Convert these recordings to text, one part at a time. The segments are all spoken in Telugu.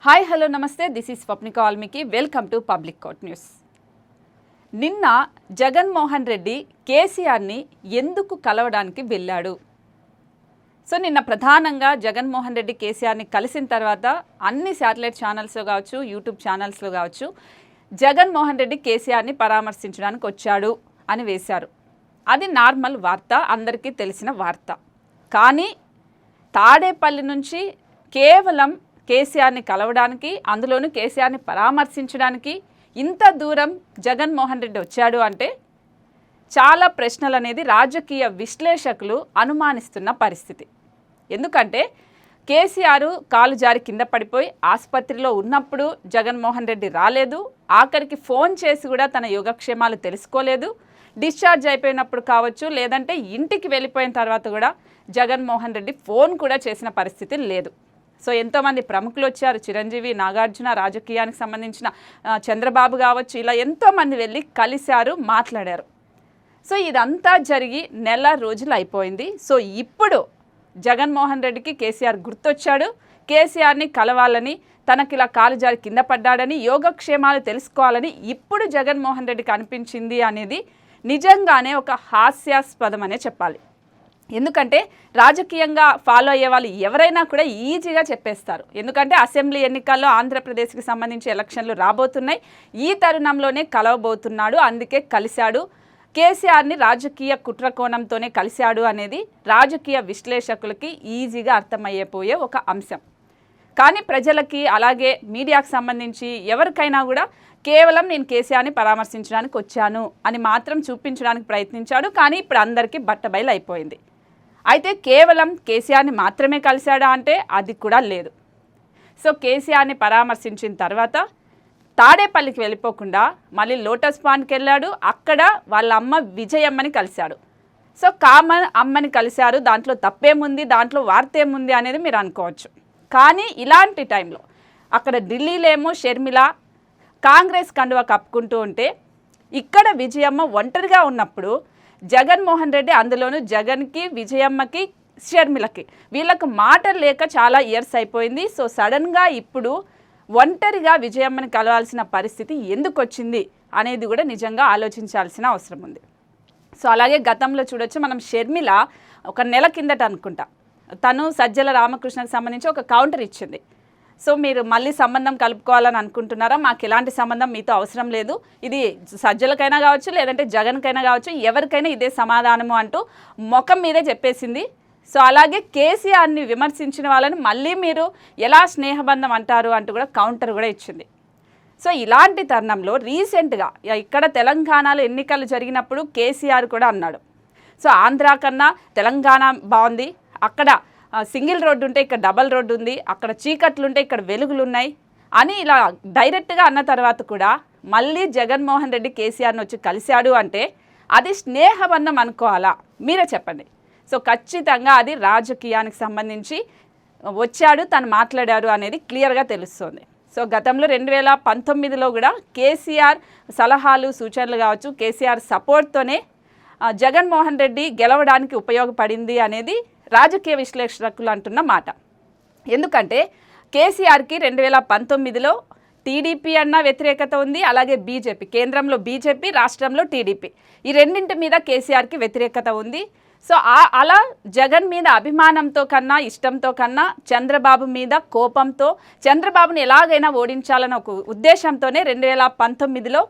హాయ్ హలో నమస్తే, this is Swapnika Valmiki. Welcome to public court news. నిన్న జగన్మోహన్ రెడ్డి కేసీఆర్ని ఎందుకు కలవడానికి వెళ్ళాడు? సో నిన్న ప్రధానంగా జగన్మోహన్ రెడ్డి కేసీఆర్ని కలిసిన తర్వాత అన్ని శాటిలైట్ ఛానల్స్లో కావచ్చు, యూట్యూబ్ ఛానల్స్లో కావచ్చు, జగన్మోహన్ రెడ్డి కేసీఆర్ని పరామర్శించడానికి వచ్చాడు అని వేశారు. అది నార్మల్ వార్త, అందరికీ తెలిసిన వార్త. కానీ తాడేపల్లి నుంచి కేవలం కేసీఆర్ని కలవడానికి, అందులోనూ కేసీఆర్ని పరామర్శించడానికి ఇంత దూరం జగన్మోహన్ రెడ్డి వచ్చాడు అంటే చాలా ప్రశ్నలు అనేది రాజకీయ విశ్లేషకులు అనుమానిస్తున్న పరిస్థితి. ఎందుకంటే కేసీఆర్ కాలు జారి కింద పడిపోయి ఆసుపత్రిలో ఉన్నప్పుడు జగన్మోహన్ రెడ్డి రాలేదు, ఆఖరికి ఫోన్ చేసి కూడా తన యోగక్షేమాలు తెలుసుకోలేదు. డిశ్చార్జ్ అయిపోయినప్పుడు కావచ్చు, లేదంటే ఇంటికి వెళ్ళిపోయిన తర్వాత కూడా జగన్మోహన్ రెడ్డి ఫోన్ కూడా చేసిన పరిస్థితి లేదు. సో ఎంతోమంది ప్రముఖులు వచ్చారు, చిరంజీవి, నాగార్జున, రాజకీయానికి సంబంధించిన చంద్రబాబు కావచ్చు, ఇలా ఎంతోమంది వెళ్ళి కలిశారు, మాట్లాడారు. సో ఇదంతా జరిగి నెల రోజులు అయిపోయింది. సో ఇప్పుడు జగన్మోహన్ రెడ్డికి కేసీఆర్ గుర్తొచ్చాడు. కేసీఆర్ని కలవాలని, తనకి ఇలా కాలు జారి కింద పడ్డాడని, యోగక్షేమాలు తెలుసుకోవాలని ఇప్పుడు జగన్మోహన్ రెడ్డికి అనిపించింది అనేది నిజంగానే ఒక హాస్యాస్పదం అనే చెప్పాలి. ఎందుకంటే రాజకీయంగా ఫాలో అయ్యే వాళ్ళు ఎవరైనా కూడా ఈజీగా చెప్పేస్తారు. ఎందుకంటే అసెంబ్లీ ఎన్నికల్లో ఆంధ్రప్రదేశ్కి సంబంధించి ఎలక్షన్లు రాబోతున్నాయి. ఈ తరుణంలోనే కలవబోతున్నాడు, అందుకే కలిశాడు. కేసీఆర్ని రాజకీయ కుట్రకోణంతోనే కలిశాడు అనేది రాజకీయ విశ్లేషకులకి ఈజీగా అర్థమయ్యేపోయే ఒక అంశం. కానీ ప్రజలకి, అలాగే మీడియాకు సంబంధించి ఎవరికైనా కూడా కేవలం నేను కేసీఆర్ని పరామర్శించడానికి వచ్చాను అని మాత్రం చూపించడానికి ప్రయత్నించాడు. కానీ ఇప్పుడు అందరికీ బట్టబయలు అయిపోయింది. అయితే కేవలం కేసీఆర్ని మాత్రమే కలిశాడా అంటే అది కూడా లేదు. సో కేసీఆర్ని పరామర్శించిన తర్వాత తాడేపల్లికి వెళ్ళిపోకుండా మళ్ళీ లోటస్ పాండ్కి వెళ్ళాడు. అక్కడ వాళ్ళ అమ్మ విజయమ్మని కలిశాడు. సో కామన్ అమ్మని కలిశారు, దాంట్లో తప్పేముంది, దాంట్లో వార్త ఏముంది అనేది మీరు అనుకోవచ్చు. కానీ ఇలాంటి టైంలో అక్కడ ఢిల్లీలో షర్మిల కాంగ్రెస్ కండువా కప్పుకుంటూ ఉంటే, ఇక్కడ విజయమ్మ ఒంటరిగా ఉన్నప్పుడు జగన్మోహన్ రెడ్డి, అందులోనూ జగన్కి, విజయమ్మకి, షర్మిలకి వీళ్ళకు మాటలు లేక చాలా ఇయర్స్ అయిపోయింది. సో సడన్గా ఇప్పుడు ఒంటరిగా విజయమ్మని కలవాల్సిన పరిస్థితి ఎందుకు వచ్చింది అనేది కూడా నిజంగా ఆలోచించాల్సిన అవసరం ఉంది. సో అలాగే గతంలో చూడొచ్చు, మనం షర్మిల ఒక నెల కిందట అనుకుంటా తను సజ్జల రామకృష్ణకు సంబంధించి ఒక కౌంటర్ ఇచ్చింది. సో మీరు మళ్ళీ సంబంధం కలుపుకోవాలని అనుకుంటున్నారా? మాకు ఎలాంటి సంబంధం మీతో అవసరం లేదు, ఇది సజ్జలకైనా కావచ్చు, లేదంటే జగన్కైనా కావచ్చు, ఎవరికైనా ఇదే సమాధానము అంటూ ముఖం మీదే చెప్పేసింది. సో అలాగే కేసీఆర్ని విమర్శించిన వాళ్ళని మళ్ళీ మీరు ఎలా స్నేహబంధం అంటారు అంటూ కూడా కౌంటర్ కూడా ఇచ్చింది. సో ఇలాంటి తరుణంలో రీసెంట్గా ఇక్కడ తెలంగాణలో ఎన్నికలు జరిగినప్పుడు కేసీఆర్ కూడా అన్నాడు, సో ఆంధ్రా కన్నా తెలంగాణ బాగుంది, అక్కడ సింగిల్ రోడ్డు ఉంటే ఇక్కడ డబల్ రోడ్డు ఉంది, అక్కడ చీకట్లు ఉంటే ఇక్కడ వెలుగులు ఉన్నాయి అని ఇలా డైరెక్ట్గా అన్న తర్వాత కూడా మళ్ళీ జగన్మోహన్ రెడ్డి కేసీఆర్ని వచ్చి కలిశాడు అంటే అది స్నేహబంధం అనుకోవాలా? మీరే చెప్పండి. సో ఖచ్చితంగా అది రాజకీయానికి సంబంధించి వచ్చాడు, తను మాట్లాడారు అనేది క్లియర్గా తెలుస్తుంది. సో గతంలో 2019లో కూడా కేసీఆర్ సలహాలు, సూచనలు కావచ్చు, కేసీఆర్ సపోర్ట్తోనే జగన్మోహన్ రెడ్డి గెలవడానికి ఉపయోగపడింది అనేది రాజకీయ విశ్లేషకులు అంటున్న మాట. ఎందుకంటే కేసీఆర్కి 2019లో టీడీపీ అన్న వ్యతిరేకత ఉంది, అలాగే బీజేపీ, కేంద్రంలో బీజేపీ, రాష్ట్రంలో టీడీపీ, ఈ రెండింటి మీద కేసీఆర్కి వ్యతిరేకత ఉంది. సో అలా జగన్ మీద అభిమానంతో కన్నా, ఇష్టంతో కన్నా చంద్రబాబు మీద కోపంతో, చంద్రబాబుని ఎలాగైనా ఓడించాలన్న ఒక ఉద్దేశంతోనే 2019లో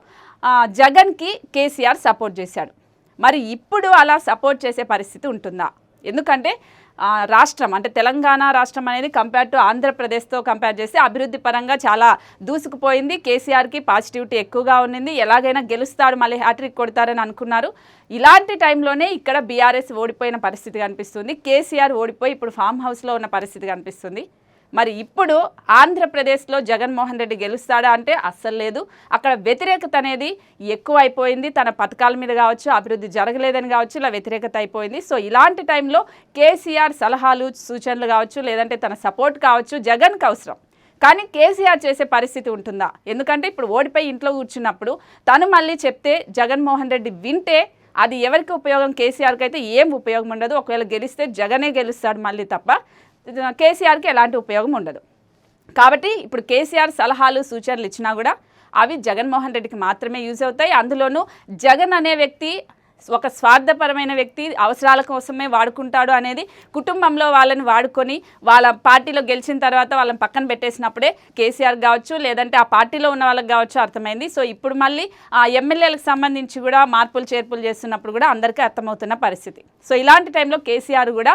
జగన్కి కేసీఆర్ సపోర్ట్ చేశాడు. మరి ఇప్పుడు అలా సపోర్ట్ చేసే పరిస్థితి ఉంటుందా? ఎందుకంటే రాష్ట్రం అంటే తెలంగాణ రాష్ట్రం అనేది కంపేర్ టు ఆంధ్రప్రదేశ్తో కంపేర్ చేస్తే అభివృద్ధి పరంగా చాలా దూసుకుపోయింది. కేసీఆర్కి పాజిటివిటీ ఎక్కువగా ఉన్నింది, ఎలాగైనా గెలుస్తాడు, మళ్ళీ హ్యాట్రిక్ కొడతారని అనుకున్నారు. ఇలాంటి టైంలోనే ఇక్కడ బీఆర్ఎస్ ఓడిపోయిన పరిస్థితి కనిపిస్తుంది, కేసీఆర్ ఓడిపోయి ఇప్పుడు ఫామ్ హౌస్లో ఉన్న పరిస్థితి కనిపిస్తుంది. మరి ఇప్పుడు ఆంధ్రప్రదేశ్లో జగన్మోహన్ రెడ్డి గెలుస్తాడా అంటే అస్సలు లేదు. అక్కడ వ్యతిరేకత అనేది ఎక్కువ అయిపోయింది, తన పథకాల మీద కావచ్చు, అభివృద్ధి జరగలేదని కావచ్చు, ఇలా వ్యతిరేకత అయిపోయింది. సో ఇలాంటి టైంలో కేసీఆర్ సలహాలు, సూచనలు కావచ్చు, లేదంటే తన సపోర్ట్ కావచ్చు జగన్కి అవసరం. కానీ కేసీఆర్ చేసే పరిస్థితి ఉంటుందా? ఎందుకంటే ఇప్పుడు ఓడిపోయి ఇంట్లో కూర్చున్నప్పుడు తను మళ్ళీ చెప్తే జగన్మోహన్ రెడ్డి వింటే అది ఎవరికి ఉపయోగం? కేసీఆర్కి అయితే ఏం ఉపయోగం ఉండదు. ఒకవేళ గెలిస్తే జగనే గెలుస్తాడు మళ్ళీ తప్ప కేసీఆర్కి ఎలాంటి ఉపయోగం ఉండదు. కాబట్టి ఇప్పుడు కేసీఆర్ సలహాలు సూచనలు ఇచ్చినా కూడా అవి జగన్మోహన్ రెడ్డికి మాత్రమే యూజ్ అవుతాయి. అందులోనూ జగన్ అనే వ్యక్తి ఒక స్వార్థపరమైన వ్యక్తి, అవసరాల కోసమే వాడుకుంటాడు అనేది కుటుంబంలో వాళ్ళని వాడుకొని వాళ్ళ పార్టీలో గెలిచిన తర్వాత వాళ్ళని పక్కన పెట్టేసినప్పుడే కేసీఆర్ కావచ్చు, లేదంటే ఆ పార్టీలో ఉన్న వాళ్ళకి కావచ్చు అర్థమైంది. సో ఇప్పుడు మళ్ళీ ఆ ఎమ్మెల్యేలకు సంబంధించి కూడా మార్పులు చేర్పులు చేస్తున్నప్పుడు కూడా అందరికీ అర్థమవుతున్న పరిస్థితి. సో ఇలాంటి టైంలో కేసీఆర్ కూడా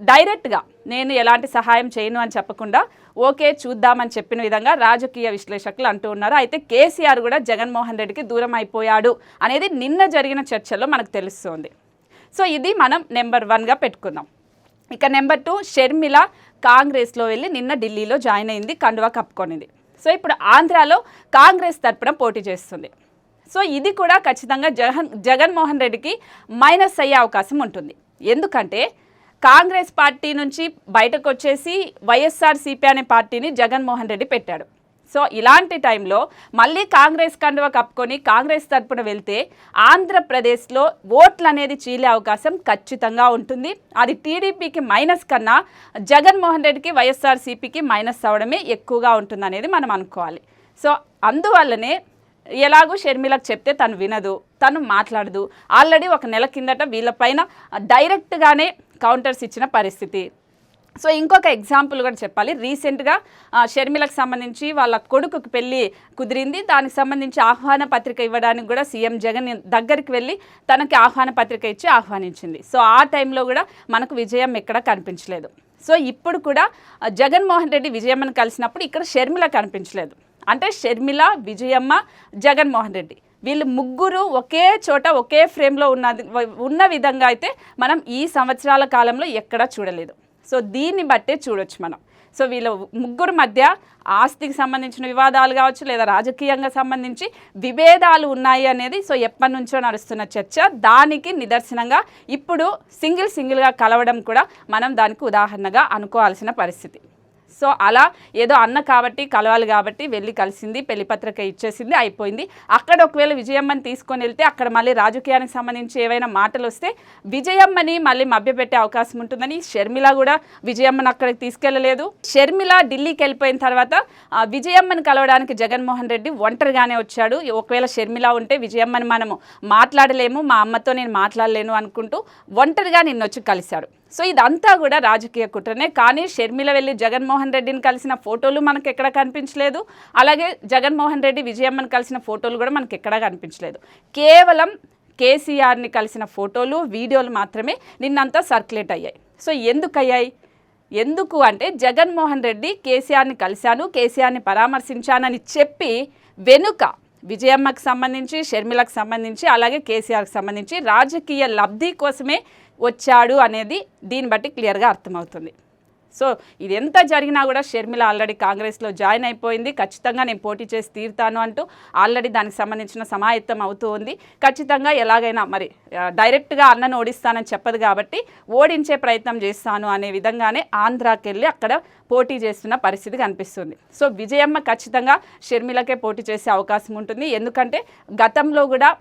డైరెక్ట్గా నేను ఎలాంటి సహాయం చేయను అని చెప్పకుండా ఓకే చూద్దామని చెప్పిన విధంగా రాజకీయ విశ్లేషకులు అంటూ ఉన్నారు. అయితే కేసీఆర్ కూడా జగన్మోహన్ రెడ్డికి దూరం అయిపోయాడు అనేది నిన్న జరిగిన చర్చల్లో మనకు తెలుస్తుంది. సో ఇది మనం నెంబర్ 1గా పెట్టుకుందాం. ఇక నెంబర్ 2, షర్మిల కాంగ్రెస్లో వెళ్ళి నిన్న ఢిల్లీలో జాయిన్ అయింది, కండువా కప్పుకొనింది. సో ఇప్పుడు ఆంధ్రాలో కాంగ్రెస్ తరపున పోటీ చేస్తుంది. సో ఇది కూడా ఖచ్చితంగా జగన్మోహన్ రెడ్డికి మైనస్ అయ్యే అవకాశం ఉంటుంది. ఎందుకంటే కాంగ్రెస్ పార్టీ నుంచి బయటకు వచ్చేసి వైఎస్ఆర్సీపీ అనే పార్టీని జగన్మోహన్ రెడ్డి పెట్టాడు. సో ఇలాంటి టైంలో మళ్ళీ కాంగ్రెస్ కండువా కప్పుకొని కాంగ్రెస్ తరపున వెళ్తే ఆంధ్రప్రదేశ్లో ఓట్లు అనేది చీలే అవకాశం ఖచ్చితంగా ఉంటుంది. అది టీడీపీకి మైనస్ కన్నా జగన్మోహన్ రెడ్డికి వైఎస్ఆర్సీపీకి మైనస్ అవడమే ఎక్కువగా ఉంటుంది అనేది మనం అనుకోవాలి. సో అందువల్లనే ఎలాగూ షర్మిలకు చెప్తే తను వినదు, తను మాట్లాడదు. ఆల్రెడీ ఒక నెల కిందట వీళ్ళపైన డైరెక్ట్గానే కౌంటర్స్ ఇచ్చిన పరిస్థితి. సో ఇంకొక ఎగ్జాంపుల్ కూడా చెప్పాలి. రీసెంట్గా షర్మిలకు సంబంధించి వాళ్ళ కొడుకుకి పెళ్ళి కుదిరింది. దానికి సంబంధించి ఆహ్వాన పత్రిక ఇవ్వడానికి కూడా సీఎం జగన్ దగ్గరికి వెళ్ళి తనకి ఆహ్వాన పత్రిక ఇచ్చి ఆహ్వానించింది. సో ఆ టైంలో కూడా మనకు విజయం ఎక్కడ కనిపించలేదు. సో ఇప్పుడు కూడా జగన్మోహన్ రెడ్డి విజయమ్మను కలిసినప్పుడు ఇక్కడ షర్మిల కనిపించలేదు. అంటే షర్మిల, విజయమ్మ, జగన్మోహన్ రెడ్డి వీళ్ళు ముగ్గురు ఒకే చోట ఒకే ఫ్రేమ్లో ఉన్న విధంగా అయితే మనం ఈ సంవత్సరాల కాలంలో ఎక్కడా చూడలేదు. సో దీన్ని బట్టే చూడొచ్చు మనం. సో వీళ్ళ ముగ్గురు మధ్య ఆస్తికి సంబంధించిన వివాదాలు కావచ్చు, లేదా రాజకీయంగా సంబంధించి విభేదాలు ఉన్నాయి అనేది సో ఎప్పటి నుంచో నడుస్తున్న చర్చ. దానికి నిదర్శనంగా ఇప్పుడు సింగిల్గా కలవడం కూడా మనం దానికి ఉదాహరణగా అనుకోవాల్సిన పరిస్థితి. సో అలా ఏదో అన్న కాబట్టి కలవాలి కాబట్టి వెళ్ళి కలిసింది, పెళ్లి పత్రిక ఇచ్చేసింది, అయిపోయింది. అక్కడ ఒకవేళ విజయమ్మని తీసుకొని వెళ్తే అక్కడ మళ్ళీ రాజకీయానికి సంబంధించి ఏవైనా మాటలు వస్తే విజయమ్మని మళ్ళీ మభ్యపెట్టే అవకాశం ఉంటుందని షర్మిల కూడా విజయమ్మని అక్కడికి తీసుకెళ్ళలేదు. షర్మిల ఢిల్లీకి వెళ్ళిపోయిన తర్వాత విజయమ్మని కలవడానికి జగన్మోహన్ రెడ్డి ఒంటరిగానే వచ్చాడు. ఒకవేళ షర్మిల ఉంటే విజయమ్మని మనము మాట్లాడలేము, మా అమ్మతో నేను మాట్లాడలేను అనుకుంటూ ఒంటరిగా నిన్నొచ్చి కలిశాడు. సో ఇదంతా కూడా రాజకీయ కుట్రనే. కానీ షర్మిల వెళ్ళి జగన్మోహన్ రెడ్డిని కలిసిన ఫోటోలు మనకు ఎక్కడ కనిపించలేదు. అలాగే జగన్మోహన్ రెడ్డి విజయమ్మని కలిసిన ఫోటోలు కూడా మనకు ఎక్కడా కనిపించలేదు. కేవలం కేసీఆర్ని కలిసిన ఫోటోలు, వీడియోలు మాత్రమే నిన్నంతా సర్క్యులేట్ అయ్యాయి. సో ఎందుకు అంటే జగన్మోహన్ రెడ్డి కేసీఆర్ని కలిశాను, కేసీఆర్ని పరామర్శించానని చెప్పి వెనుక విజయమ్మకు సంబంధించి, షర్మిలకు సంబంధించి, అలాగే కేసీఆర్కి సంబంధించి రాజకీయ లబ్ధి కోసమే వచ్చాడు అనేది దీన్ని బట్టి క్లియర్గా అర్థమవుతుంది. సో ఇది ఎంత జరిగినా కూడా షర్మిల ఆల్రెడీ కాంగ్రెస్లో జాయిన్ అయిపోయింది. ఖచ్చితంగా నేను పోటీ చేసి తీరుతాను అంటూ ఆల్రెడీ దానికి సంబంధించిన సమాయత్తం అవుతూ ఉంది. ఖచ్చితంగా ఎలాగైనా మరి డైరెక్ట్గా అన్నను ఓడిస్తానని చెప్పదు కాబట్టి ఓడించే ప్రయత్నం చేస్తాను అనే విధంగానే ఆంధ్రాకి వెళ్ళి అక్కడ పోటీ చేస్తున్న పరిస్థితి కనిపిస్తుంది. సో విజయమ్మ ఖచ్చితంగా షర్మిలకే పోటీ చేసే అవకాశం ఉంటుంది. ఎందుకంటే గతంలో కూడా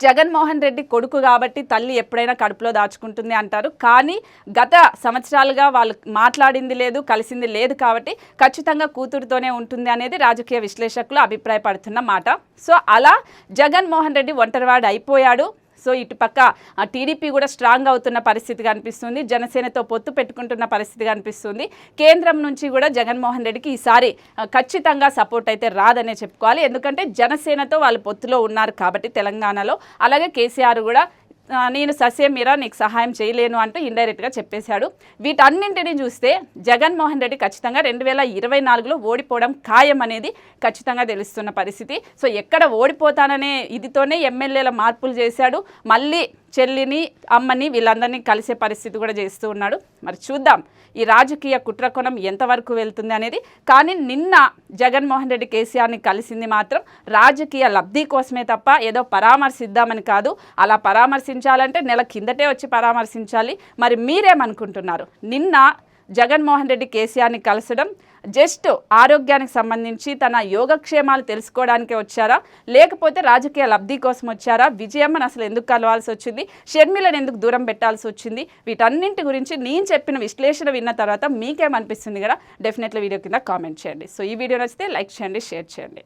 జగన్మోహన్ రెడ్డి కొడుకు కాబట్టి తల్లి ఎప్పుడైనా కడుపులో దాచుకుంటుంది అంటారు. కానీ గత సంవత్సరాలుగా వాళ్ళు మాట్లాడింది లేదు, కలిసింది లేదు కాబట్టి ఖచ్చితంగా కూతురుతోనే ఉంటుంది అనేది రాజకీయ విశ్లేషకులు అభిప్రాయపడుతున్న మాట. సో అలా జగన్మోహన్ రెడ్డి ఒంటరివాడు అయిపోయాడు. సో ఇటుపక్క టీడీపీ కూడా స్ట్రాంగ్ అవుతున్న పరిస్థితి కనిపిస్తుంది. జనసేనతో పొత్తు పెట్టుకుంటున్న పరిస్థితి కనిపిస్తుంది. కేంద్రం నుంచి కూడా జగన్మోహన్ రెడ్డికి ఈసారి ఖచ్చితంగా సపోర్ట్ అయితే రాదనే చెప్పుకోవాలి. ఎందుకంటే జనసేనతో వాళ్ళు పొత్తులో ఉన్నారు కాబట్టి తెలంగాణలో. అలాగే కేసీఆర్ కూడా నేను ససేమిరా నీకు సహాయం చేయలేను అంటూ ఇండైరెక్ట్గా చెప్పేశాడు. వీటన్నింటినీ చూస్తే జగన్మోహన్ రెడ్డి ఖచ్చితంగా 2024లో ఓడిపోవడం ఖాయం అనేది ఖచ్చితంగా తెలుస్తున్న పరిస్థితి. సో ఎక్కడ ఓడిపోతాననే ఇదితోనే ఎమ్మెల్యేల మార్పులు చేశాడు. మళ్ళీ చెల్లిని, అమ్మని వీళ్ళందరినీ కలిసే పరిస్థితి కూడా చేస్తూ ఉన్నాడు. మరి చూద్దాం ఈ రాజకీయ కుట్రకోణం ఎంతవరకు వెళ్తుంది అనేది. కానీ నిన్న జగన్మోహన్ రెడ్డి కేసీఆర్ని కలిసింది మాత్రం రాజకీయ లబ్ధి కోసమే తప్ప ఏదో పరామర్శిద్దామని కాదు. అలా పరామర్శించాలంటే నెల కిందటే వచ్చి పరామర్శించాలి. మరి మీరేమనుకుంటున్నారు? నిన్న జగన్మోహన్ రెడ్డి కేసీఆర్ని కలసడం జస్ట్ ఆరోగ్యానికి సంబంధించి తన యోగక్షేమాలు తెలుసుకోవడానికే వచ్చారా, లేకపోతే రాజకీయ లబ్ధి కోసం వచ్చారా, విజయమ్మని అసలు ఎందుకు కలవాల్సి వచ్చింది, షర్మిలను ఎందుకు దూరం పెట్టాల్సి వచ్చింది, వీటన్నింటి గురించి నేను చెప్పిన విశ్లేషణ విన్న తర్వాత మీకేమనిపిస్తుంది కదా డెఫినెట్లీ వీడియో కింద కామెంట్ చేయండి. సో ఈ వీడియో నచ్చితే లైక్ చేయండి, షేర్ చేయండి.